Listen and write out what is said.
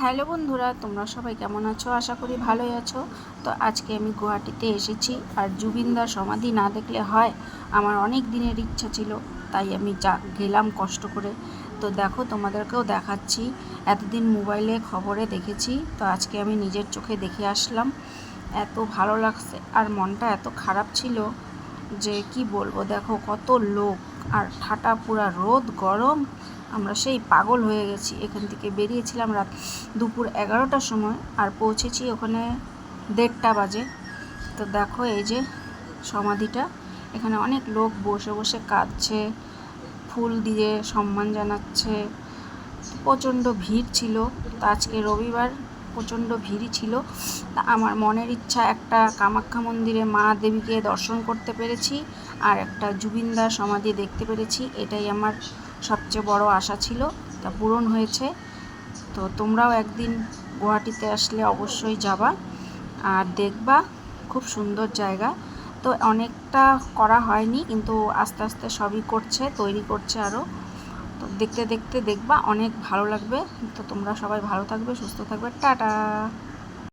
Hello বন্ধুরা, তোমরা সবাই কেমন আছো? আশা করি ভালোই আছো। তো আজকে আমি গুয়াহাটিতে এসেছি, আর জুবিনদার সমাধি না দেখলে হয়? আমার অনেক দিনের ইচ্ছা ছিল, তাই আমি গেলাম কষ্ট করে। তো দেখো, তোমাদেরকেও দেখাচ্ছি। এতদিন মোবাইলে খবরে দেখেছি, তো আজকে আমি নিজের চোখে দেখে আসলাম। এত ভালো লাগছে, আর মনটা এত খারাপ ছিল যে কি বলবো। দেখো কত লোক, আর ঠাটা পুরা রোদ গরম। আমরা সেই পাগল হয়ে গেছি। এখান থেকে বেরিয়েছিলাম দুপুর 11টার সময়, আর পৌঁছেছি ওখানে 1:30 বাজে। তো দেখো এই যে সমাধিটা, এখানে অনেক লোক বসে বসে কাঁদছে, ফুল দিয়ে সম্মান জানাচ্ছে। প্রচণ্ড ভিড় ছিল। তো আজকে রবিবার, প্রচণ্ড ভিড়ই ছিল। তা আমার মনের ইচ্ছা, একটা কামাখ্যা মন্দিরে মা দেবীকে দর্শন করতে পেরেছি, আর একটা জুবিনদার সমাধি দেখতে পেরেছি। এটাই আমার সবচেয়ে বড় আশা ছিল, তা পূরণ হয়েছে। তো তোমরাও একদিন গুয়াহাটিতে আসলে অবশ্যই যাবা আর দেখবা, খুব সুন্দর জায়গা। তো অনেকটা করা হয়নি, কিন্তু আস্তে আস্তে সবই করছে, তৈরি করছে আরও। তো দেখতে দেখতে দেখবা, অনেক ভালো লাগবে। তো তোমরা সবাই ভালো থাকবে, সুস্থ থাকবে, টাটা।